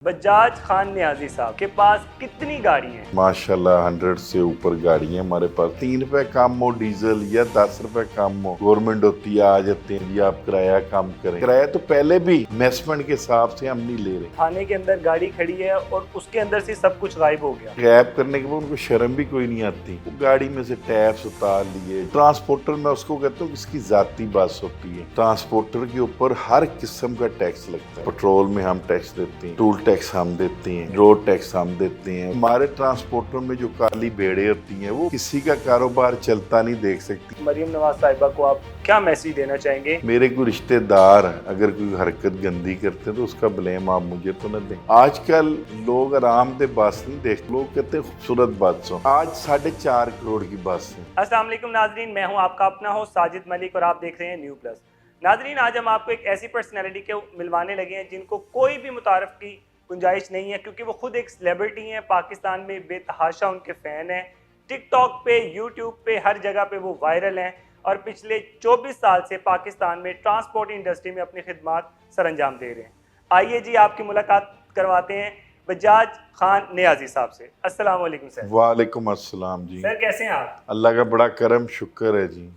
बजाज खान नियाजी साहब के पास कितनी गाड़ी हैं? माशाल्लाह 100 से ऊपर गाड़ी है हमारे पास। 3 रुपए कम हो डीजल या 10 रुपए कम हो, गवर्नमेंट होती है, आ जाते हैं जी आप किराया कम करें। किराया तो पहले भी इन्वेस्टमेंट के हिसाब से हम नहीं ले रहे। थाने के अंदर गाड़ी खड़ी है और उसके अंदर से सब कुछ गायब हो गया। गैप करने के बाद उनको शर्म भी कोई नहीं आती। वो गाड़ी में से टैप्स उतार लिए। ट्रांसपोर्टर मैं उसको कहता हूँ इसकी जाती बस होती है। ट्रांसपोर्टर के ऊपर हर किस्म का टैक्स लगता है। पेट्रोल में हम टैक्स देते हैं, टूल टैक्स हम देते हैं, रोड टैक्स हम देते हैं। हमारे ट्रांसपोर्टर में जो काली भेड़े होती हैं वो किसी का कारोबार चलता नहीं देख सकती। मरियम नवाज साहिबा को आप क्या मैसेज देना चाहेंगे? मेरे कोई रिश्तेदार अगर कोई हरकत गंदी करते हैं तो उसका ब्लेम आप मुझे तो न दें। आजकल लोग आराम से बस नहीं देखते, लोग कहते हैं खूबसूरत बस हो। आज 4.5 करोड़ की बस है। अस्सलाम वालेकुम नाजरीन, मैं हूं आपका अपना होस्ट साजिद मलिक और आप देख रहे हैं न्यू प्लस। नाजरीन, आज हम आपको एक ऐसी पर्सनैलिटी के मिलवाने लगे हैं जिनको कोई भी मुतारफ की गुंजाइश नहीं है, क्योंकि वो खुद एक सेलिब्रिटी हैं। पाकिस्तान में बेतहाशा उनके फ़ैन हैं। टिकटॉक पे, यूट्यूब पे, हर जगह पे वो वायरल हैं और पिछले 24 साल से पाकिस्तान में ट्रांसपोर्ट इंडस्ट्री में अपनी खिदमात सरअंजाम दे रहे हैं। आइए जी आपकी मुलाकात करवाते हैं बजाज खान नियाजी साहब से। अस्सलाम वालेकुम सर। वालेकुम अस्सलाम जी। सर कैसे हैं आप? अल्लाह का बड़ा करम शुक्र है जी।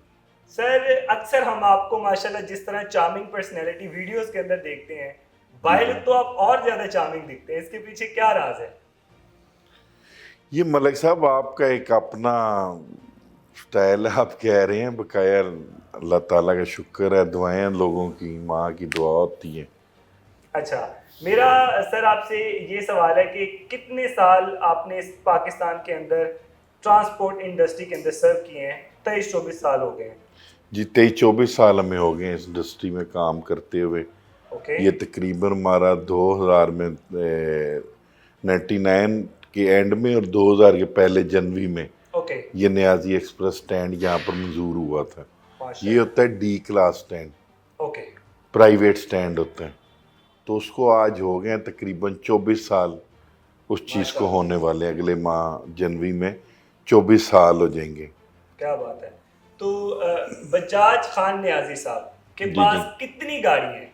सर अक्सर हम आपको माशाल्लाह जिस तरह चार्मिंग पर्सनैलिटी वीडियोस के अंदर देखते हैं, बाहर तो आप और ज्यादा चार्मिंग दिखते हैं। इसके पीछे क्या राज है? ये मलिक साहब आपका एक अपना स्टाइल है, आप कह रहे हैं। बकाया अल्लाह ताला का शुक्र है, दुआएं लोगों की, माँ की दुआ होती है। अच्छा, मेरा सर आपसे ये सवाल है कि कितने साल आपने इस पाकिस्तान के अंदर ट्रांसपोर्ट इंडस्ट्री के अंदर सर्व किए हैं? 23-24 साल हो गए हैं। जी 23-24 साल हमें हो गए इस इंडस्ट्री में काम करते हुए। ओके। ये तकरीबन हमारा 2000 में 99 के एंड में और 2000 के पहले जनवरी में ओके। ये नियाजी एक्सप्रेस स्टैंड यहाँ पर मंजूर हुआ था। ये माशाल्लाह। होता है D class stand, okay. Private stand होता है। तो उसको आज हो गए हैं तकरीबन 24 साल उस चीज़ को होने वाले। अगले माह जनवरी में 24 साल हो जाएंगे। क्या बात है। तो बजाज खान नियाजी साहब के जी पास जी। कितनी गाड़ी हैं?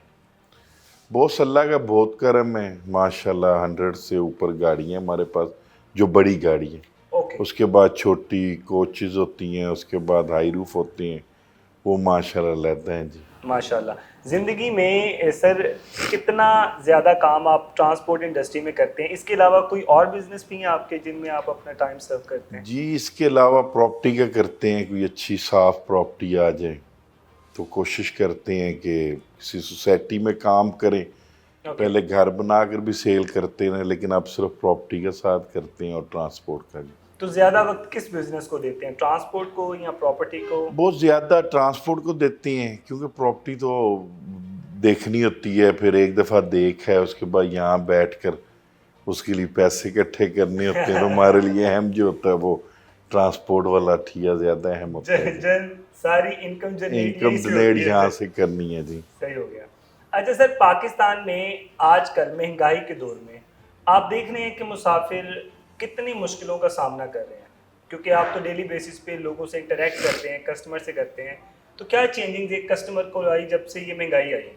बहुत अल्लाह का बहुत करम है माशाल्लाह। 100 से ऊपर गाड़ी है हमारे पास, जो बड़ी गाड़ी है। ओके। उसके बाद छोटी कोचेज़ होती हैं, उसके बाद हाई रूफ होते हैं, वो माशाल्लाह लेते हैं जी। माशाल्लाह। ज़िंदगी में सर कितना ज़्यादा काम आप ट्रांसपोर्ट इंडस्ट्री में करते हैं? इसके अलावा कोई और बिजनेस भी हैं आपके जिनमें आप अपना टाइम सर्व करते हैं? जी इसके अलावा प्रॉपर्टी का करते हैं। कोई अच्छी साफ प्रॉपर्टी आ जाए तो कोशिश करते हैं कि किसी सोसाइटी में काम करें। पहले घर बनाकर भी सेल करते हैं, लेकिन अब सिर्फ प्रॉपर्टी का साथ करते हैं और ट्रांसपोर्ट का भी। तो ज़्यादा वक्त किस बिजनेस को देते हैं, ट्रांसपोर्ट को या प्रॉपर्टी को? बहुत ज़्यादा ट्रांसपोर्ट को देते हैं, क्योंकि प्रॉपर्टी तो देखनी होती है। फिर एक दफ़ा देख है, उसके बाद यहाँ बैठकर उसके लिए पैसे इकट्ठे करने होते हैं। तो हमारे लिए अहम जो होता है वो ट्रांसपोर्ट वाला ठिया ज़्यादा अहम होता है। सारी इनकम इनकम जनरेट यहाँ से करनी है जी। सही हो गया। अच्छा सर, पाकिस्तान में आजकल महंगाई के दौर में आप देख रहे हैं कि मुसाफिर कितनी मुश्किलों का सामना कर रहे हैं, क्योंकि आप तो डेली बेसिस पे लोगों से इंटरेक्ट करते हैं, कस्टमर से करते हैं। तो क्या चेंजिंग एक कस्टमर को आई जब से ये महंगाई आई है?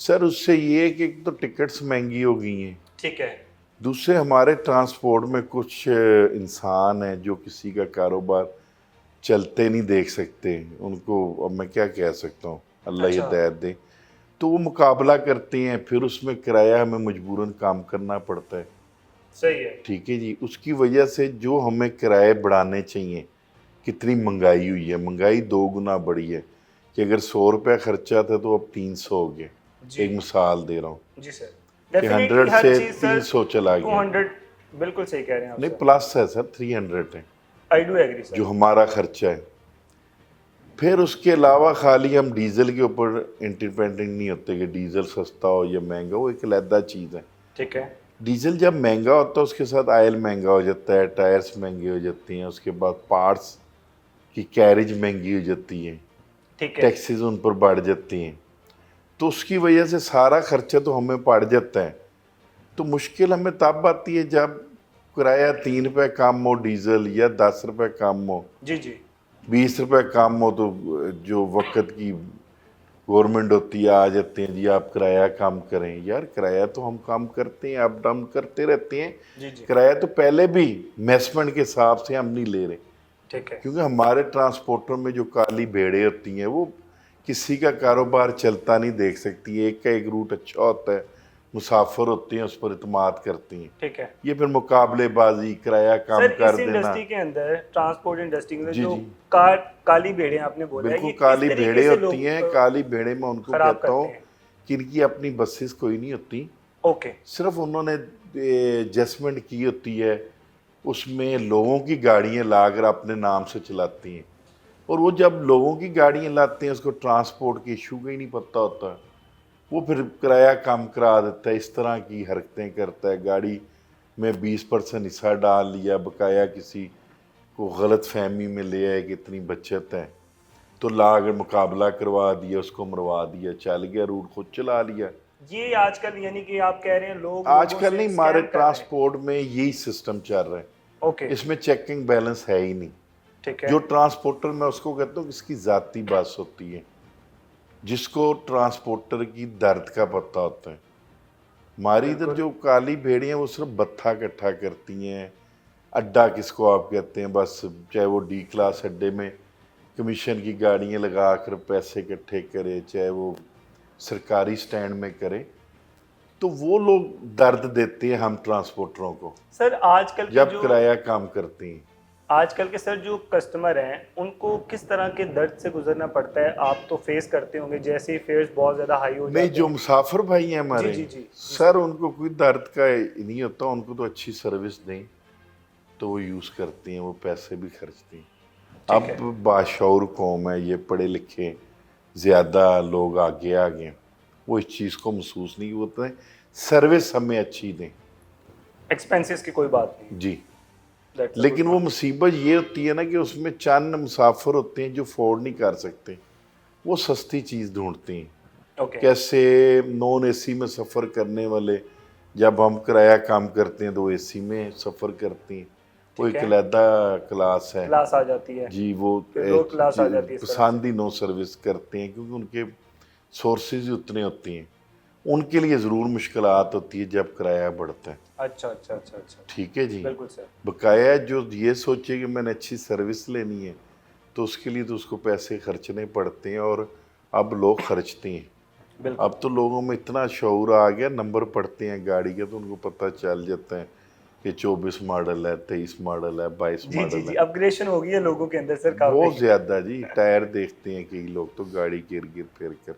सर उससे ये है कि एक तो टिकट्स महंगी हो गई हैं, ठीक है। दूसरे हमारे ट्रांसपोर्ट में कुछ इंसान हैं जो किसी का कारोबार चलते नहीं देख सकते। उनको अब मैं क्या कह सकता हूँ, अल्लाह अच्छा। हिदायत दे। तो वो मुकाबला करते हैं, फिर उसमें किराया हमें मजबूरन काम करना पड़ता है। सही है। ठीक है जी। उसकी वजह से जो हमें किराए बढ़ाने चाहिए, कितनी महंगाई हुई है। महंगाई 2 गुना बढ़ी है कि अगर 100 रुपये खर्चा था तो अब 300 हो गए। जी। एक मिसाल दे रहा हूँ जी सर। कि 100 से 300 चला गया। 200 बिल्कुल सही कह रहे हैं आप नहीं सर। प्लस है सर, 300 है आई डू एग्री सर। जो हमारा खर्चा है। फिर उसके अलावा खाली हम डीजल के ऊपर इंडिपेंडेंट नहीं होते कि डीजल सस्ता हो या महंगा हो, एक अलग चीज़ है। ठीक है। डीजल जब महंगा होता है उसके साथ ऑयल महंगा हो जाता है, टायर्स महंगे हो जाती हैं, उसके बाद पार्ट्स की कैरेज महंगी हो जाती है, ठीक है। टैक्सेस उन पर बढ़ जाती हैं। तो उसकी वजह से सारा खर्चा तो हमें पड़ जाता है। तो मुश्किल हमें तब आती है जब किराया 3 रुपये कम हो डीजल या 10 रुपये कम हो, जी जी। 20 रुपये कम हो। तो जो वक्त की गवर्नमेंट होती है, आ जाते हैं जी आप किराया कम करें। यार किराया तो हम कम करते हैं, अप डाउन करते रहते हैं। जी जी। किराया तो पहले भी मेसमेंट के हिसाब से हम नहीं ले रहे, ठीक है। क्योंकि हमारे ट्रांसपोर्टर में जो काली भेड़ें होती हैं वो किसी का कारोबार चलता नहीं देख सकती। एक का एक रूट अच्छा होता है, मुसाफिर होते हैं उस पर इतमाद करते हैं। ठीक है ये फिर मुकाबलेबाजी, किराया कम सर, कर इस देना। इंडस्ट्री के अंदर, ट्रांसपोर्ट इंडस्ट्री के अंदर, जी जो जी, काली भेड़ें आपने बोला है, बिल्कुल ये किस काली तरीके भेड़ें से होती लोग हैं। काली भेड़ें मैं उनको खराब कहता करते हूँ हैं? कि इनकी अपनी बसेस कोई नहीं होती, ओके। सिर्फ उन्होंने एडजस्टमेंट की होती है, उसमें लोगों की गाड़ियाँ लाकर अपने नाम से चलाती हैं। और वो जब लोगों की गाड़ियाँ लाते हैं उसको ट्रांसपोर्ट के इशू का ही नहीं पता होता, वो फिर किराया कम करा देता है, इस तरह की हरकतें करता है। गाड़ी में 20% हिस्सा डाल लिया, बकाया किसी को गलत फहमी में ले आए कि इतनी बचत है, तो ला कर मुकाबला करवा दिया, उसको मरवा दिया, चल गया रूट, खुद चला लिया। ये आजकल, यानी कि आप कह रहे हैं लोग लोगों आजकल से नहीं, हमारे स्कैम कर रहे हैं? ट्रांसपोर्ट में यही सिस्टम चल रहा है, ओके। इसमें चेकिंग बैलेंस है ही नहीं। ठीक है। जो ट्रांसपोर्टर, मैं उसको कहता हूँ इसकी ज़ाती बस होती है, जिसको ट्रांसपोर्टर की दर्द का पता होता है। हमारी इधर बिल्कुल। जो काली भेड़ियाँ वो सिर्फ बत्था इकट्ठा करती हैं, अड्डा किसको आप कहते हैं, बस चाहे वो डी क्लास अड्डे में कमीशन की गाड़ियाँ लगा कर पैसे इकट्ठे करे, चाहे वो सरकारी स्टैंड में करे, तो वो लोग दर्द देते हैं हम ट्रांसपोर्टरों को सर जब किराया कम करते हैं। आजकल के सर जो कस्टमर हैं, उनको किस तरह के दर्द से गुजरना पड़ता है? आप तो फेस करते होंगे, जैसे ही फेयर्स बहुत ज़्यादा हाई हो नहीं, जाते जो हैं। मुसाफिर भाई हैं जी हमारे, जी जी जी सर उनको कोई दर्द का नहीं होता, उनको तो अच्छी सर्विस दें तो वो यूज़ करते हैं, वो पैसे भी खर्चते हैं। ठीक अब है। बाशऊर कौम है, ये पढ़े लिखे ज़्यादा लोग आगे आ गए, वो इस चीज़ को महसूस नहीं होता है। सर्विस हमें अच्छी दें एक्सपेंसेस की कोई बात नहीं। जी। That's a लेकिन good वो point. मुसीबत ये होती है ना कि उसमें चंद मुसाफिर होते हैं जो अफोर्ड नहीं कर सकते, वो सस्ती चीज़ ढूंढते हैं। ओके। कैसे नॉन एसी में सफ़र करने वाले, जब हम किराया कम करते हैं तो वो एसी में सफ़र करते हैं, वो ठीक एक है। अलहदा क्लास है क्लास आ जाती है, जी। वो फिर लो क्लास आ जाती है इस तरह से। पसंद ही नो सर्विस करते हैं, क्योंकि उनके सोर्सेज ही उतने होते हैं। उनके लिए ज़रूर मुश्किलात होती है जब किराया बढ़ता है। अच्छा अच्छा अच्छा अच्छा। ठीक है जी। बिल्कुल सर। बकाया जो ये सोचे कि मैंने अच्छी सर्विस लेनी है, तो उसके लिए तो उसको पैसे खर्चने पड़ते हैं, और अब लोग खर्चते हैं। बिल्कुल। अब तो लोगों में इतना शऊर आ गया, नंबर पढ़ते हैं गाड़ी के तो उनको पता चल जाता है कि 24 मॉडल है, 23 मॉडल है, 22 जी जी मॉडल जी, है। अपग्रेडेशन हो गई है लोगों के अंदर सर बहुत काफी। ज़्यादा जी, टायर देखते हैं कई लोग तो गाड़ी गिर गिर फिर कर।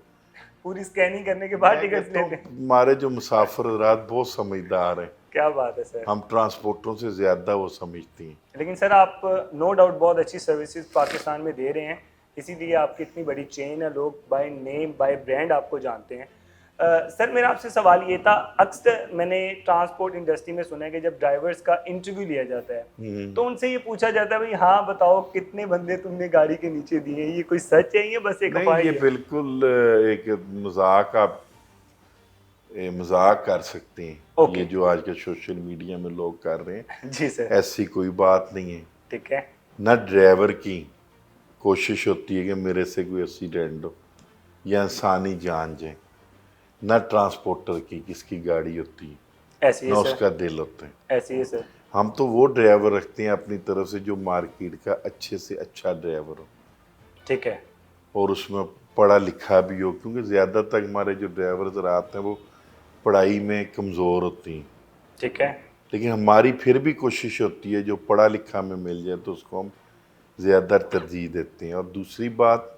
पूरी स्कैनिंग करने के बाद मैं टिकट्स कहता लेते हैं। हूँ हमारे जो मुसाफिर हज़रात बहुत समझदार हैं, क्या बात है सर। हम ट्रांसपोर्टरों से ज़्यादा वो समझती हैं। लेकिन सर आप नो डाउट बहुत अच्छी सर्विसेज पाकिस्तान में दे रहे हैं, इसीलिए आपकी इतनी बड़ी चेन है, लोग बाय नेम बाय ब्रांड आपको जानते हैं। सर मेरा आपसे सवाल ये था, अक्सर मैंने ट्रांसपोर्ट इंडस्ट्री में सुना है कि जब ड्राइवर्स का इंटरव्यू लिया जाता है तो उनसे ये पूछा जाता है, भाई हाँ बताओ कितने बंदे तुमने गाड़ी के नीचे दिए हैं, ये कोई सच है, ये बस एक नहीं, अफवाह ये ही है? बिल्कुल एक मजाक, आप मजाक कर सकते हैं। ओके। ये जो आज के सोशल मीडिया में लोग कर रहे हैं, जी सर। ऐसी कोई बात नहीं है। ठीक है। न ड्राइवर की कोशिश होती है कि मेरे से कोई एक्सीडेंट हो या इंसानी जान जाए, न ट्रांसपोर्टर की किसकी गाड़ी होती है, ऐसी न है सर। उसका दिल होता है। ऐसी है सर। हम तो वो ड्राइवर रखते हैं अपनी तरफ से जो मार्केट का अच्छे से अच्छा ड्राइवर हो, ठीक है। और उसमें पढ़ा लिखा भी हो, क्योंकि ज़्यादातर हमारे जो ड्राइवर आते हैं वो पढ़ाई में कमज़ोर होती हैं। ठीक है। लेकिन हमारी फिर भी कोशिश होती है जो पढ़ा लिखा में मिल जाए तो उसको हम ज़्यादा तरजीह देते हैं। और दूसरी बात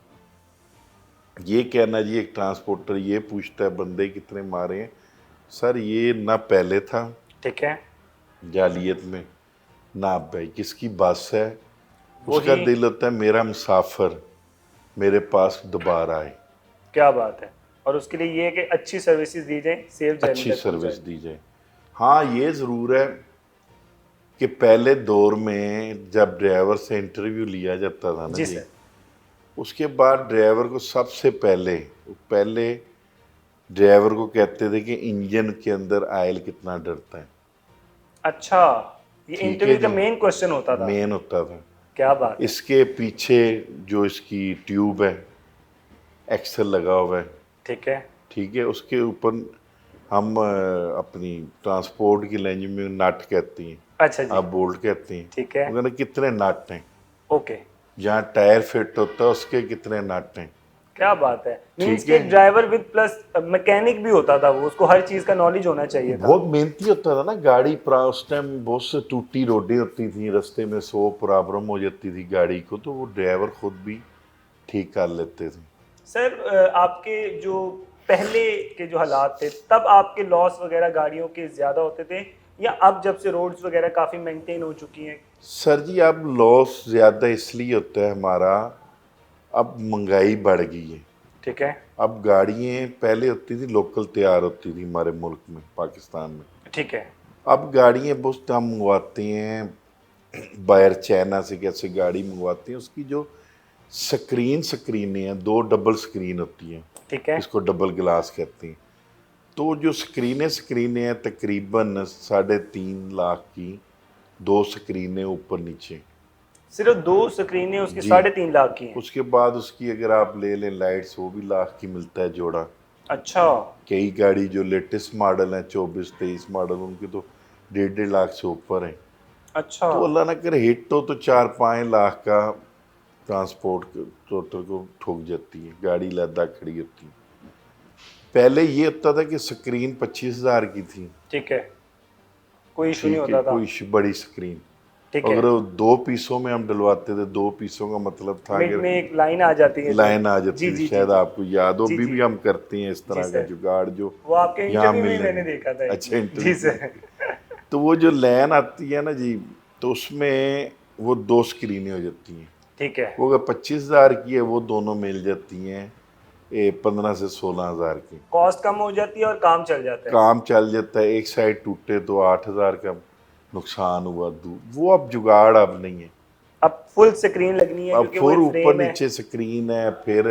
ये कहना जी, एक ट्रांसपोर्टर ये पूछता है बंदे कितने मारे हैं, सर ये ना पहले था ठीक है। जालियत में, ना अब है। किसकी बस है उसका वही। दिल होता है मेरा मुसाफिर मेरे पास दोबारा आए, क्या बात है। और उसके लिए ये है कि अच्छी सर्विसेज दी जाए, सेफ जर्नी अच्छी तक सर्विस पहुंचाए। दी जाए। हाँ, ये ज़रूर है कि पहले दौर में जब ड्राइवर से इंटरव्यू लिया जाता था ना जी जी, सर। उसके बाद ड्राइवर को सबसे पहले ड्राइवर को कहते थे कि इंजन के अंदर आयल कितना डरता है। अच्छा, ये ठीक है इंटरव्यू का जी, मेन क्वेश्चन होता था? मेन होता था। क्या बात है। इसके पीछे जो इसकी ट्यूब है एक्सल लगा हुआ है, ठीक है। ठीक है। उसके ऊपर हम अपनी ट्रांसपोर्ट की लैंग्वेज में नट कहती हैं, अच्छा जी। आप बोल्ट कहते हैं। ठीक है। वो कहते कितने नट हैं, ओके। जहाँ टायर फिट होता है उसके कितने नट हैं, क्या बात है, मींस ठीक कि है। एक ड्राइवर विद प्लस मैकेनिक भी होता था, वो उसको हर चीज का नॉलेज होना चाहिए था। बहुत मेहनती होता था ना गाड़ी उस टाइम बहुत से टूटी रोडें होती थी रास्ते में, 100 प्रॉब्लम हो जाती थी गाड़ी को, तो वो ड्राइवर खुद भी ठीक कर लेते थे। सर आपके जो पहले के जो हालात थे, तब आपके लॉस वगैरह गाड़ियों के ज़्यादा होते थे, या अब जब से रोड्स वगैरह काफ़ी मेंटेन हो चुकी हैं? सर जी अब लॉस ज़्यादा इसलिए होता है हमारा, अब महंगाई बढ़ गई है। ठीक है। अब गाड़ियाँ पहले होती थी लोकल तैयार होती थी हमारे मुल्क में, पाकिस्तान में। ठीक है। अब गाड़ियाँ बहुत हम मंगवाते हैं बाहर, चाइना से कैसे गाड़ी मंगवाते हैं, उसकी जो स्क्रीनें हैं, 2 डबल स्क्रीन होती हैं, ठीक है। इसको डबल ग्लास कहते हैं। तो जो स्क्रीनें हैं तकरीबन 3.5 लाख की, 2 स्क्रीनें ऊपर नीचे। सिर्फ 2 स्क्रीनें उसकी जी। 3.5 लाख की हैं? उसके बाद उसकी अगर आप ले लें लाइट्स, वो भी लाख की मिलता है जोड़ा। अच्छा। कई गाड़ी जो लेटेस्ट मॉडल है 24-23 मॉडल, उनके तो 1.5 लाख से ऊपर हैं। अच्छा। तो अल्लाह ना करे हिट हो तो 4-5 लाख का ट्रांसपोर्ट टोटल को ठोक जाती है, गाड़ी लदा खड़ी होती है। पहले ये होता था कि स्क्रीन 25,000 की थी, ठीक है, कोई इशू नहीं ठीक है, होता था। कोई बड़ी स्क्रीन। ठीक है। अगर वो 2 पीसों में हम डलवाते थे, 2 पीसों का मतलब था मिड कि में एक लाइन आ जाती है जो। लाइन आ जी जाती थी, जी जी शायद जी। आपको याद हो। जी अभी जी भी हम करते हैं इस जी तरह का सर, जुगाड़ जो वो आपके यहाँ इंटरव्यू में ही मिलने मैंने नहीं। देखा था एक। अच्छा जी इंटरव्यू। सर। तो वो जो लाइन आती है ना जी, तो उसमें वो 2 स्क्रीनें हो जाती हैं। ठीक है। वो अगर 25,000 की है, वो दोनों मिल जाती हैं 15 से 16,000 की। कॉस्ट कम हो जाती है और काम चल जाता है। काम चल जाता है, एक साइड टूटे तो 8,000 का नुकसान हुआ। वो अब जुगाड़ अब नहीं है। अब फुल स्क्रीन लगनी है अब क्योंकि वो फिर एक ऊपर फ्रेम है। नीचे स्क्रीन है, फिर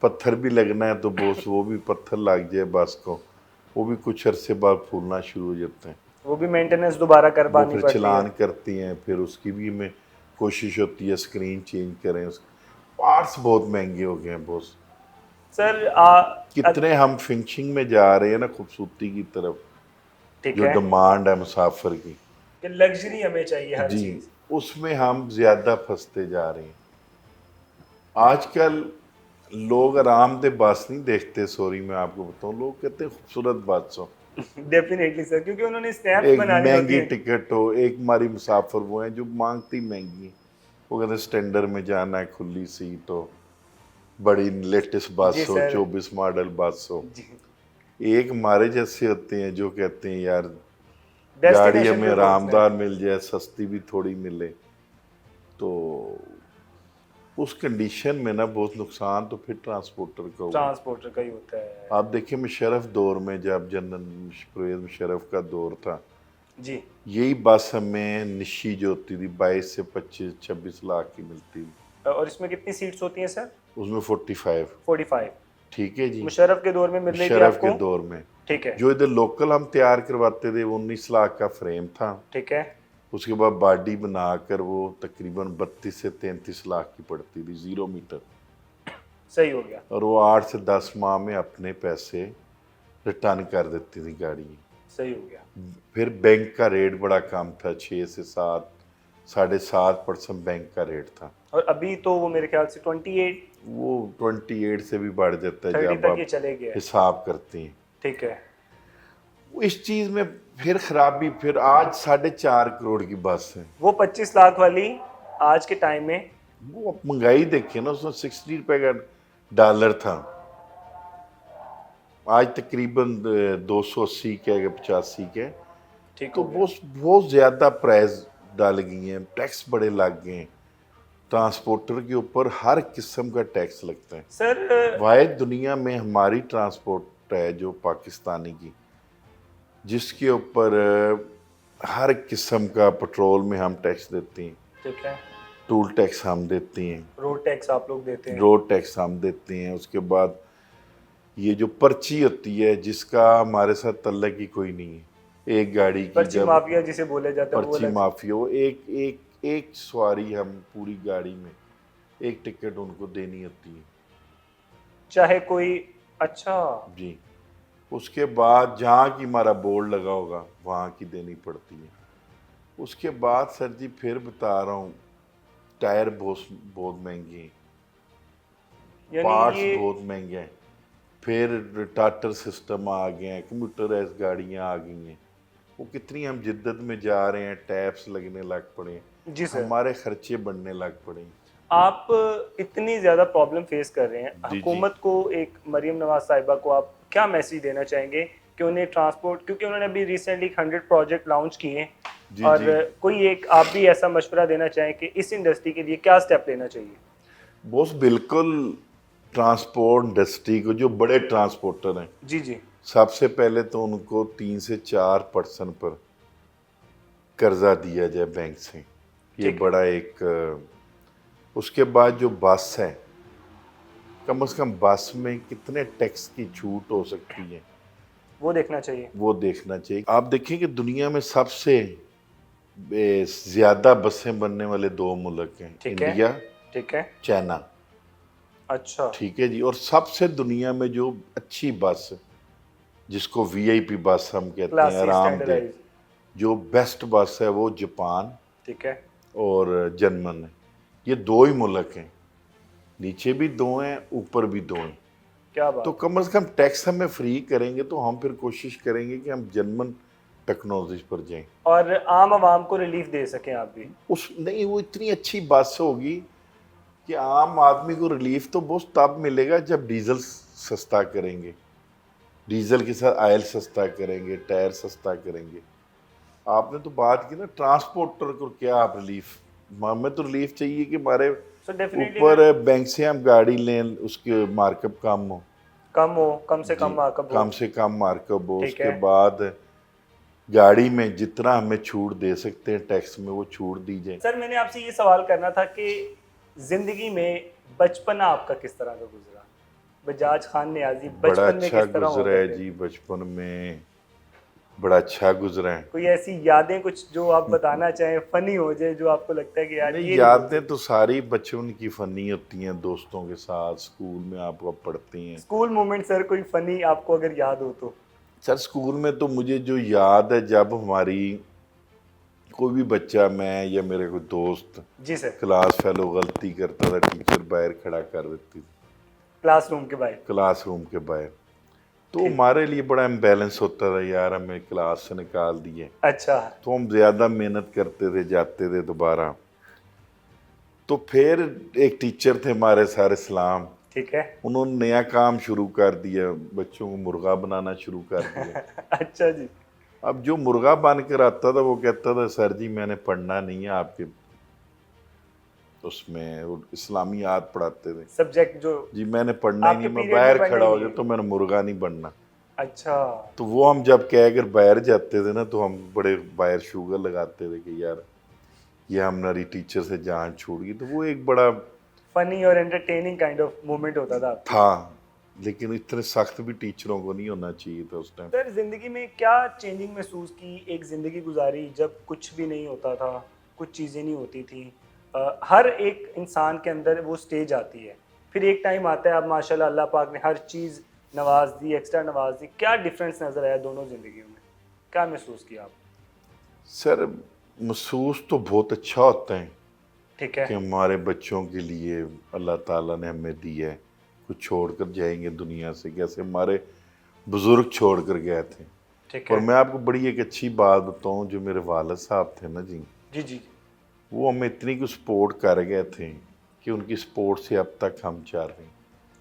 पत्थर भी लगना है तो बॉस, वो भी पत्थर लग जाए बस को, वो भी कुछ अरसे बाद फूलना शुरू हो जाते हैं। वो भी मेंटेनेंस दोबारा वो करवानी फिर पड़ती है। चलान करती हैं, फिर उसकी भी हमें कोशिश होती है स्क्रीन चेंज करें। उसके पार्ट्स बहुत महंगे हो गए हैं बॉस। सर कितने हम फिनिशिंग में जा रहे हैं ना खूबसूरती की तरफ, ठीक जो है डिमांड है मुसाफिर की, कि लग्जरी हमें चाहिए हर जी, चीज। उसमें हम ज़्यादा फंसते जा रहे हैं। आजकल लोग आराम दे बस नहीं देखते, सॉरी मैं आपको बताऊं, लोग कहते हैं खूबसूरत बस हो, डेफिनेटली सर, क्योंकि उन्होंने स्नैप्स एक बनानी होती महंगी है। टिकट हो। एक हमारी मुसाफिर वो हैं जो मांगती महंगी, वो कहते स्टैंडर्ड में जाना है, खुली सीट हो, बड़ी लेटेस्ट बस जी हो, सर। 24 मॉडल बस हो। जी। एक हमारे जैसे होते हैं जो कहते हैं यार गाड़ी डेस्टिनेशन हमें पे पहुंचना है। आरामदार मिल जाए, सस्ती भी थोड़ी मिले। तो उस कंडीशन में ना बहुत नुकसान तो फिर ट्रांसपोर्टर का हुआ। ट्रांसपोर्टर का ही होता है। आप देखिए मुशर्रफ दौर में, जब जनरल परवेज मुशर्रफ का दौर था, जी। यही बस हमें निशी जो होती थी 22 से 25-26 लाख की मिलती थी। और इसमें कितनी सीट्स होती हैं सर? उसमें 45, 45। ठीक है जी, मुशर्रफ के दौर में मिल रही थी मुशर्रफ के आपको? दौर में। ठीक है। जो इधर लोकल हम तैयार करवाते थे वो 19 लाख का फ्रेम था। ठीक है। उसके बाद बॉडी बनाकर वो तकरीबन 32 से 33 लाख की पड़ती थी 0 मीटर। सही हो गया। और वो 8 से 10 माह में अपने पैसे रिटर्न कर देती थी गाड़ी। सही हो गया। फिर बैंक का रेट बड़ा कम था, 6 से 7, 7.5% बैंक का रेट था। और अभी तो वो मेरे ख्याल से 28, वो 28 से भी बढ़ जाता है 30 जब तक ये आप चले गए। हिसाब करते हैं। ठीक है। इस चीज़ में फिर खराबी, फिर आज 4.5 करोड़ की बस है। वो 25 लाख वाली आज के टाइम में, वो आप महंगाई देखिए ना, उसमें 60 रुपए का डॉलर था, आज तकरीबन 280 के या 85 के। ठीक तो हो गया। बहुत बहुत ज़्यादा प्राइस डाल गई हैं, टैक्स बड़े लग गए हैं। ट्रांसपोर्टर के ऊपर हर किस्म का टैक्स लगता है। सर वाहिद दुनिया में हमारी ट्रांसपोर्ट है जो पाकिस्तानी की, जिसके ऊपर हर किस्म का पेट्रोल में हम टैक्स देते हैं, ठीक है, टूल टैक्स हम देते हैं, रोड टैक्स आप लोग देते हैं। रोड टैक्स हम देते हैं। उसके बाद ये जो पर्ची होती है जिसका हमारे साथ तल्लक ही कोई नहीं है, एक गाड़ी की पर्ची जब माफिया जिसे बोला जाता है वो पर्ची अलग। माफिया, वो एक सवारी हम पूरी गाड़ी में एक टिकट उनको देनी होती है। चाहे कोई। अच्छा। जी। उसके बाद जहाँ की हमारा बोर्ड लगा होगा वहाँ की देनी पड़ती है। उसके बाद सर जी फिर बता रहा हूँ, टायर बहुत बहुत महंगे हैं, यानी पार्ट्स ये बहुत महंगे हैं, फिर टाटर सिस्टम आ गए हैं, कंप्यूटराइज गाड़ियाँ आ गई हैं। वो कितनी हम जिद्दत में जा रहे हैं, टैप्स लगने लग पड़े हैं, जी सर, हमारे खर्चे बढ़ने लग पड़े हैं। आप इतनी ज़्यादा प्रॉब्लम फेस कर रहे हैं, जी जी हुकूमत को, एक मरीम नवाज साहिबा को आप क्या मैसेज देना चाहेंगे कि उन्हें ट्रांसपोर्ट, क्योंकि उन्होंने अभी रिसेंटली 100 प्रोजेक्ट लॉन्च किए हैं, जी और जी। कोई एक आप भी ऐसा मशवरा देना चाहें कि इस इंडस्ट्री के लिए क्या स्टेप लेना चाहिए? बॉस बिल्कुल, ट्रांसपोर्ट इंडस्ट्री को, जो बड़े ट्रांसपोर्टर हैं, जी जी। सबसे पहले तो उनको 3 से 4% पर कर्जा दिया जाए बैंक से। ये ठीक है। बड़ा एक उसके बाद जो बस है, कम से कम बस में कितने टैक्स की छूट हो सकती है, वो देखना चाहिए। वो देखना चाहिए। आप देखें कि दुनिया में सबसे ज़्यादा बसें बनने वाले 2 मुल्क हैं, ठीक है। इंडिया, ठीक है। चाइना। अच्छा। ठीक है जी। और सबसे दुनिया में जो अच्छी बस, जिसको वीआईपी बस हम कहते हैं, क्लासी आरामदेह, स्टैंडर्डाइज। जो बेस्ट बस है वो जापान ठीक है। और जर्मन है। ये 2 ही मुल्क हैं, नीचे भी 2 हैं, ऊपर भी 2 हैं। क्या तो बात। कम से कम टैक्स हमें फ्री करेंगे तो हम फिर कोशिश करेंगे कि हम जर्मन टेक्नोलॉजी पर जाएं। और आम आवाम को रिलीफ दे सकें आप भी। उस नहीं, वो इतनी अच्छी बस होगी कि आम आदमी को रिलीफ तो बहुत तब मिलेगा जब डीजल सस्ता करेंगे, डीजल के साथ ऑयल सस्ता करेंगे, टायर सस्ता करेंगे। आपने तो बात की ना ट्रांसपोर्टर को क्या आप रिलीफ, हमें तो रिलीफ चाहिए कि हमारे सो डेफिनेटली ऊपर बैंक से हम गाड़ी लें, उसके मार्कअप कम हो। कम हो, कम से जी, कम मार्कअप हो। कम से कम मार्कअप हो। ठीक उसके है। बाद गाड़ी में जितना हमें छूट दे सकते हैं टैक्स में, वो छूट दी जाए। सर मैंने आपसे ये सवाल करना था कि जिंदगी में बचपना आपका किस तरह का गुजरा? बजाज खान नियाजी बड़ा बचपन में अच्छा किस तरह हुआ गुजरा है करते थे? जी, बचपन में बड़ा अच्छा गुजरा है। कोई ऐसी यादें कुछ जो आप बताना चाहें, फनी हो जाए, जो आपको लगता है कि यार नहीं, ये नहीं भूल यादें सकते? तो सारी बचपन की फनी होती हैं, दोस्तों के साथ स्कूल में आप पढ़ते हैं। स्कूल मोमेंट सर, कोई फनी आपको अगर याद हो तो। सर स्कूल में तो मुझे जो याद है, जब हमारी कोई भी बच्चा, मैं या मेरे कोई दोस्त, जी सर। क्लास फेलो गलती करता था, टीचर बाहर खड़ा कर देती थी, क्लासरूम के बाहर। क्लासरूम के बाहर। तो ठीक। हमारे लिए बड़ा इम्बैलेंस होता था, यार हमें क्लास से निकाल दिए। अच्छा। तो हम ज़्यादा मेहनत करते थे, जाते थे दोबारा। तो फिर एक टीचर थे हमारे सर इस्लाम, ठीक है। उन्होंने नया काम शुरू कर दिया, बच्चों को मुर्गा बनाना शुरू कर दिया। अच्छा जी। अब जो मुर्गा बन कर आता था वो कहता था, सर जी मैंने पढ़ना नहीं है आपके उसमें, वो इस्लामियात पढ़ाते थे सब्जेक्ट जो जी, मैंने पढ़ना ही आपके नहीं, मैं पीरियड में बाहर पढ़ना खड़ा ही हो नहीं जाता है। तो मैंने मुर्गा नहीं बनना। अच्छा। तो वो हम जब कह कर बाहर जाते थे ना, तो हम बड़े बाहर शुगर लगाते थे कि यार ये हमारी टीचर से जान छूट गई। तो वो एक बड़ा फनी और एंटरटेनिंग काइंड ऑफ मोमेंट होता था आपके था, लिए। लेकिन इतने सख्त भी टीचरों को नहीं होना चाहिए था उस टाइम। सर जिंदगी में क्या चेंजिंग महसूस की, एक जिंदगी गुजारी जब कुछ भी नहीं होता था, कुछ चीज़ें नहीं होती थी? हर एक इंसान के अंदर वो स्टेज आती है, फिर एक टाइम आता है, अब माशाल्लाह अल्लाह पाक ने हर चीज़ नवाज दी, एक्स्ट्रा नवाज दी। क्या डिफरेंस नज़र आया दोनों ज़िंदगियों में? क्या महसूस किया आप? सर महसूस तो बहुत अच्छा होता है ठीक है। कि हमारे बच्चों के लिए अल्लाह ताला ने हमें दिया है, कुछ छोड़ कर जाएंगे दुनिया से, कैसे हमारे बुज़ुर्ग छोड़ कर गए थे। ठीक और है। मैं आपको बड़ी एक अच्छी बात बताऊं, जो मेरे वालिद साहब थे ना जी, जी जी। वो हमें इतनी कुछ सपोर्ट कर गए थे कि उनकी सपोर्ट से अब तक हम चल रहे हैं।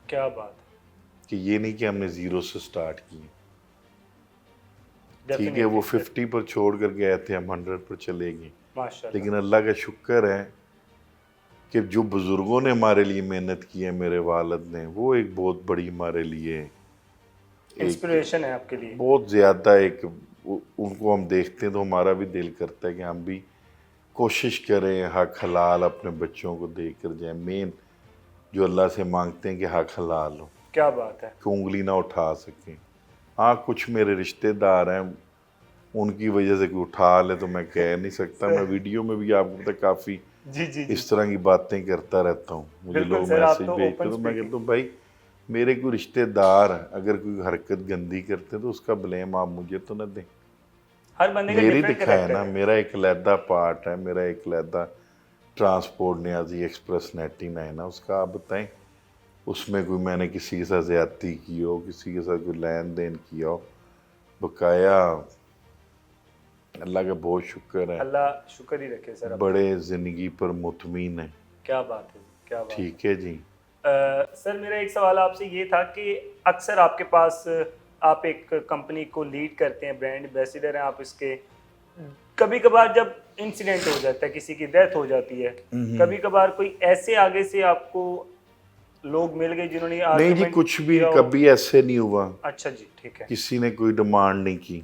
क्या बात कि ये नहीं कि हमने ज़ीरो से स्टार्ट किए। है। ठीक है, वो डेफिनेटली 50 पर छोड़ कर गए थे, हम 100 पर चले गए। माशाल्लाह। लेकिन अल्लाह का शुक्र है कि जो बुज़ुर्गों ने हमारे लिए मेहनत की है, मेरे वालिद ने, वो एक बहुत बड़ी हमारे लिए एक इंस्पिरेशन है आपके लिए। बहुत ज़्यादा एक, उनको हम देखते हैं तो हमारा भी दिल करता है कि हम भी कोशिश करें हक हलाल अपने बच्चों को दे कर जाएँ। मेन जो अल्लाह से मांगते हैं कि हक हलाल हो, क्या बात है। कि उंगली ना उठा सकें। हाँ, कुछ मेरे रिश्तेदार हैं, उनकी वजह से कोई उठा ले तो मैं कह नहीं सकता। मैं वीडियो में भी आपको पता काफ़ी जी जी जी। इस तरह की बातें करता रहता हूँ, मुझे बिल्कुल लोग सर, आप मैसेज तो भेजते ओपन तो मैं स्पीकिंग। कहता हूँ भाई मेरे कोई रिश्तेदार अगर कोई हरकत गंदी करते तो उसका ब्लेम आप मुझे तो न दें। हर बंदे का मेरी डिफरेंट दिखाए कैरेक्टर ना, है। मेरा एक अलहदा पार्ट है, मेरा एक अलहदा ट्रांसपोर्ट न्याजी एक्सप्रेस 99 है ना, उसका आप बताएं उसमें कोई मैंने किसी के साथ ज्यादती की हो, किसी के साथ कोई लेन देन किया हो, बकाया अल्लाह का बहुत शुक्र है, अल्लाह शुक्र ही रखे सर अपना। बड़े ज़िंदगी पर मुतमिन है। क्या बात है, क्या बात है। ठीक है जी। सर मेरा एक सवाल आपसे ये था कि अक्सर आपके पास आप एक कंपनी को लीड करते हैं, ब्रांड एम्बेसडर हैं आप इसके। कभी कभार जब इंसिडेंट हो जाता है, किसी की डेथ हो जाती है, कभी कभार कोई ऐसे आगे से आपको लोग मिल गए जिन्होंने नहीं जी, आर्गुमेंट कुछ भी किया हो? कभी ऐसे नहीं हुआ, अच्छा जी, ठीक है। किसी ने कोई डिमांड नहीं की।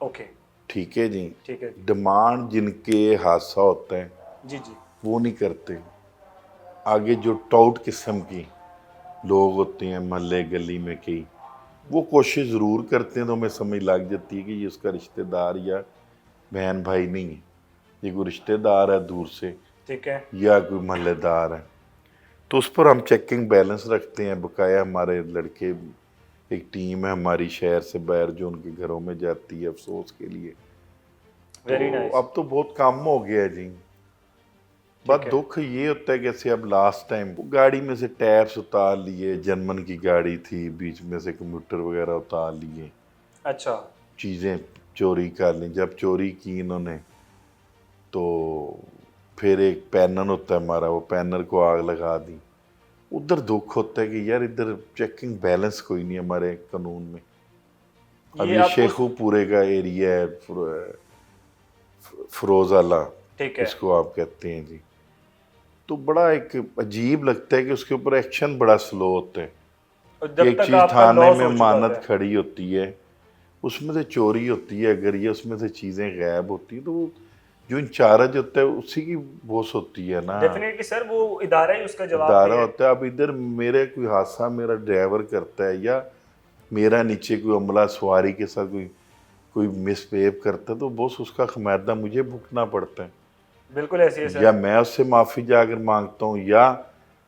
ओके, ठीक है जी। ठीक है जी। डिमांड जिनके हादसा होता है जी जी। वो नहीं करते। आगे जो टाउट किस्म की लोग होते हैं महल्ले गली में कई, वो कोशिश ज़रूर करते हैं, तो हमें समझ लग जाती है कि ये उसका रिश्तेदार या बहन भाई नहीं है, ये कोई रिश्तेदार है दूर से ठीक है। या कोई महल्लेदार है, तो उस पर हम चेकिंग बैलेंस रखते हैं। बकाया हमारे लड़के, एक टीम है हमारी शहर से बाहर जो उनके घरों में जाती है अफसोस के लिए। वेरी तो नाइस। अब तो बहुत कम हो गया है जी। बस है। दुख ये होता है कैसे अब लास्ट टाइम गाड़ी में से टायर्स उतार लिए, जर्मन की गाड़ी थी, बीच में से कंप्यूटर वगैरह उतार लिए, अच्छा। चीज़ें चोरी कर ली। जब चोरी की इन्होंने तो फिर एक पैनल होता है हमारा, वो पैनल को आग लगा दी। उधर दुख होता है कि यार इधर चेकिंग बैलेंस कोई नहीं हमारे कानून में। अब ये आप उस शेखुपुरे का एरिया है, फरोजाला ठीक है। इसको आप कहते हैं जी। तो बड़ा एक अजीब लगता है कि उसके ऊपर एक्शन बड़ा स्लो होता है। और जब एक तक चीज़ आपका थाने लॉस में हो चुका होता मानद है। खड़ी होती है, उसमें से चोरी होती है, अगर ये उसमें से चीज़ें गायब होती हैं तो वो जो इंचार्ज होता है उसी की बोस होती है ना, डेफिनेटली सर, वो इदारा ही उसका जवाब इदारा है। होता है। अब इधर मेरे कोई हादसा मेरा ड्राइवर करता है या मेरा नीचे कोई अमला सवारी के साथ कोई कोई मिसबिहेव करता है तो बॉस उसका खमियाजा मुझे भुगतना पड़ता है। बिल्कुल ऐसी है या सर। मैं उससे माफ़ी जाकर मांगता हूँ या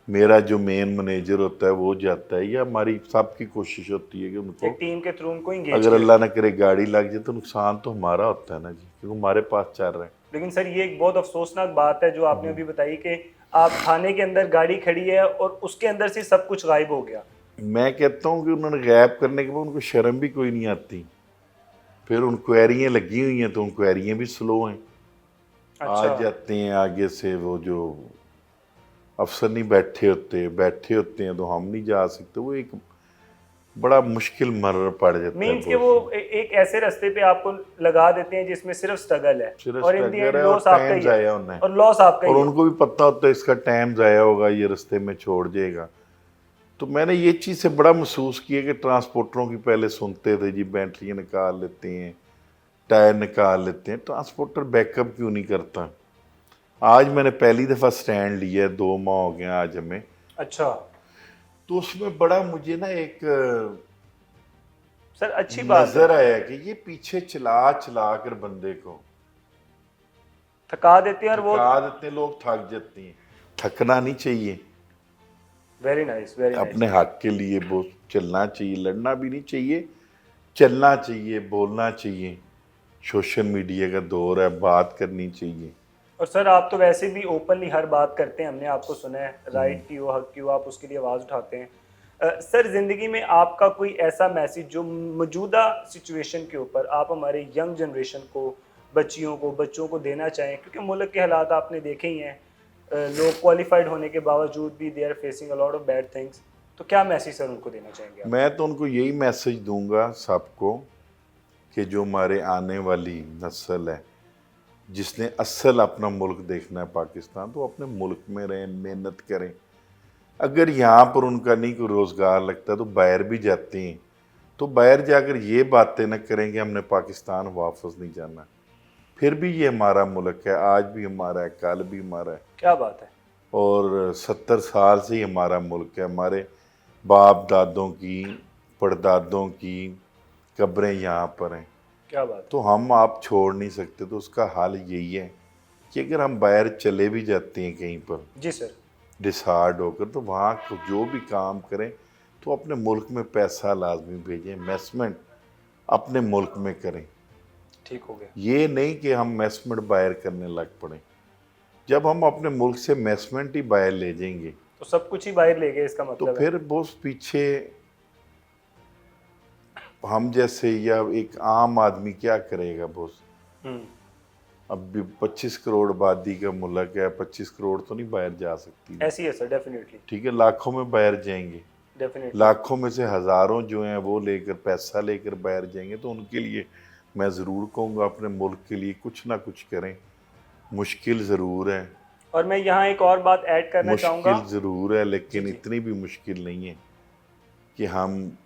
मेरा जो मेन मैनेजर होता है वो जाता है, या हमारी सबकी कोशिश होती है कि उनको, एक टीम के थ्रू उनको इंगेज अगर किया अल्लाह जाए। ना करे गाड़ी लग जाए तो नुकसान तो हमारा होता है ना जी, क्योंकि हमारे पास चल रहे हैं। लेकिन सर ये एक बहुत अफसोसनाक बात है जो आपने अभी बताई कि आप थाने के अंदर गाड़ी खड़ी है और उसके अंदर से सब कुछ गायब हो गया। मैं कहता हूँ कि उन्होंने गायब करने के बाद उनको शर्म भी कोई नहीं आती। फिर उन क्वेरियाँ लगी हुई हैं तो उन क्वेरियाँ भी स्लो हैं। आ अच्छा। जाते हैं आगे से, वो जो अफसर नहीं बैठे होते हैं तो हम नहीं जा सकते। वो एक बड़ा मुश्किल मर्र पड़ जाता है मीन्स कि वो बहुत। एक ऐसे रास्ते पे आपको लगा देते हैं जिसमें सिर्फ स्ट्रगल है सिर्फ और इन दी स्ट्रगल एंड है और लॉस आपका टाइम ही है। ज़ाया होना है, और लॉस आपका और ही है। उनको भी पता होता है इसका टाइम ज़ाया होगा, ये रास्ते में छोड़ जाएगा। तो मैंने ये चीज़ से बड़ा महसूस किया कि ट्रांसपोर्टरों की पहले सुनते थे जी बैटरी निकाल लेते हैं, टायर निकाल लेते हैं, ट्रांसपोर्टर बैकअप क्यों नहीं करता। आज मैंने पहली दफ़ा स्टैंड लिया है, 2 माह हो गया आज हमें। अच्छा तो उसमें बड़ा मुझे ना एक सर, अच्छी बात है। नज़र आया कि ये पीछे चला चला कर बंदे को थका देते हैं और वो। थका देते हैं, लोग थक जाते हैं। थकना नहीं चाहिए, वेरी नाइस, वेरी अपने नाइस। हक के लिए वो चलना चाहिए, लड़ना भी नहीं चाहिए, चलना चाहिए, बोलना चाहिए। सोशल मीडिया का दौर है, बात करनी चाहिए। और सर आप तो वैसे भी ओपनली हर बात करते हैं, हमने आपको सुना है, राइट की हो हक की हो आप उसके लिए आवाज़ उठाते हैं। सर ज़िंदगी में आपका कोई ऐसा मैसेज जो मौजूदा सिचुएशन के ऊपर आप हमारे यंग जनरेशन को, बच्चों को देना चाहें, क्योंकि मुल्क के हालात आपने देखे ही हैं। लोग क्वालिफाइड होने के बावजूद भी they are facing a lot of bad things. तो क्या मैसेज सर उनको देना चाहेंगे आप? मैं तो उनको यही मैसेज दूंगा सबको कि जो हमारे आने वाली नस्ल है, जिसने असल अपना मुल्क देखना है पाकिस्तान, तो अपने मुल्क में रहें, मेहनत करें। अगर यहाँ पर उनका नहीं कोई रोज़गार लगता तो बाहर भी जाते हैं, तो बाहर जाकर ये बातें न करें कि हमने पाकिस्तान वापस नहीं जाना। फिर भी ये हमारा मुल्क है, आज भी हमारा है, कल भी हमारा है, क्या बात है। और 70 साल से ही हमारा मुल्क है। हमारे बाप दादों की, परदादों की कब्रें यहाँ पर हैं, क्या बात है। तो हम आप छोड़ नहीं सकते। तो उसका हाल यही है कि अगर हम बाहर चले भी जाते हैं कहीं पर जी सर। डिसहार्ड होकर, तो वहाँ को जो भी काम करें तो अपने मुल्क में पैसा लाजमी भेजें, इन्वेस्टमेंट अपने मुल्क में करें। ठीक हो गया। ये नहीं कि हम इन्वेस्टमेंट बाहर करने लग पड़े। जब हम अपने मुल्क से इन्वेस्टमेंट ही बाहर ले जाएंगे तो सब कुछ ही बाहर ले गए, इसका तो मतलब है। फिर बॉस पीछे हम जैसे या एक आम आदमी क्या करेगा बॉस? हम्म, अब भी 25 करोड़ आबादी का मुल्क है, 25 करोड़ तो नहीं बाहर जा सकती। ऐसी है सर, डेफिनेटली ठीक है, लाखों में बाहर जाएंगे, डेफिनेटली। लाखों में से हज़ारों जो हैं वो लेकर पैसा लेकर बाहर जाएंगे। तो उनके लिए मैं ज़रूर कहूँगा अपने मुल्क के लिए कुछ ना कुछ करें। मुश्किल ज़रूर है, और मैं यहाँ एक और बात ऐड करना चाहूँगा। मुश्किल ज़रूर है, लेकिन जी, जी। इतनी भी मुश्किल नहीं है कि हम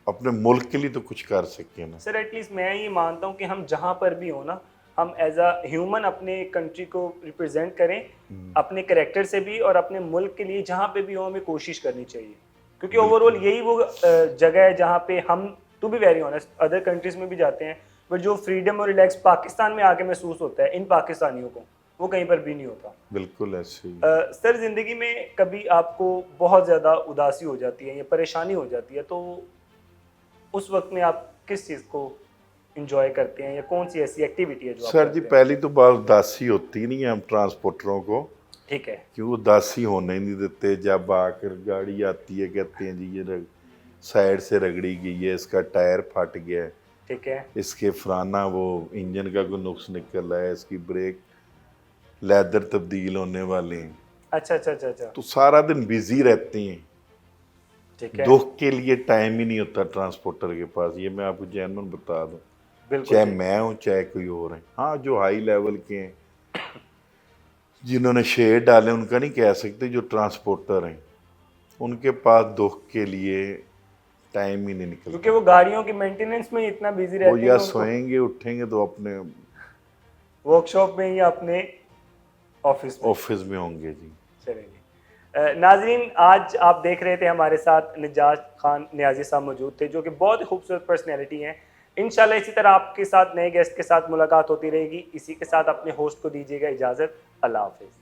अपने मुल्क के लिए तो कुछ कर सकें ना। सर एटलीस्ट मैं ये मानता हूँ कि हम जहाँ पर भी हो ना, हम एज अ ह्यूमन अपने कंट्री को रिप्रेजेंट करें, अपने करेक्टर से भी, और अपने मुल्क के लिए जहाँ पे भी हो हमें कोशिश करनी चाहिए। क्योंकि ओवरऑल यही वो जगह है जहाँ पे हम, to be very honest, other countries में भी जाते हैं, बट जो फ्रीडम और रिलैक्स पाकिस्तान में आके महसूस होता है इन पाकिस्तानियों को, वो कहीं पर भी नहीं होता। बिल्कुल ऐसे ही। सर ज़िंदगी में कभी आपको बहुत ज़्यादा उदासी हो जाती है या परेशानी हो जाती है, तो उस वक्त में आप किस चीज़ को इंजॉय करते हैं, या कौन सी ऐसी एक्टिविटी है जो आप सर जी, करते हैं? पहली तो बात उदासी होती नहीं है हम ट्रांसपोर्टरों को, ठीक है। कि वो उदासी होने नहीं देते। जब आकर गाड़ी आती है कहते हैं जी ये साइड से रगड़ी गई है, इसका टायर फट गया है, ठीक है। इसके फलाना वो इंजन का कोई नुक्स निकल रहा है, इसकी ब्रेक लेदर तब्दील होने वाले हैं। अच्छा अच्छा अच्छा अच्छा। तो सारा दिन बिजी रहते हैं, ठीक है। दुख के लिए टाइम ही नहीं होता ट्रांसपोर्टर के पास। ये मैं आपको जेन्युइन बता दूं, बिल्कुल चाहे सही। मैं हूँ चाहे कोई और है। हाँ, जो हाई लेवल के हैं जिन्होंने शेयर डाले उनका नहीं कह सकते, जो ट्रांसपोर्टर हैं उनके पास दुख के लिए टाइम ही नहीं निकलता। क्योंकि वो गाड़ियों की मेंटेनेंस में इतना बिजी वो रहते हैं या कि उनको सोएंगे उठेंगे तो अपने वर्कशॉप में या अपने ऑफिस में। ऑफिस में होंगे जी। चलेंगे। नाजरीन, आज आप देख रहे थे हमारे साथ निजात खान नियाजी साहब मौजूद थे, जो कि बहुत ही खूबसूरत पर्सनैलिटी हैं। इंशाल्लाह इसी तरह आपके साथ नए गेस्ट के साथ मुलाकात होती रहेगी। इसी के साथ अपने होस्ट को दीजिएगा इजाज़त। अल्लाह हाफिज़।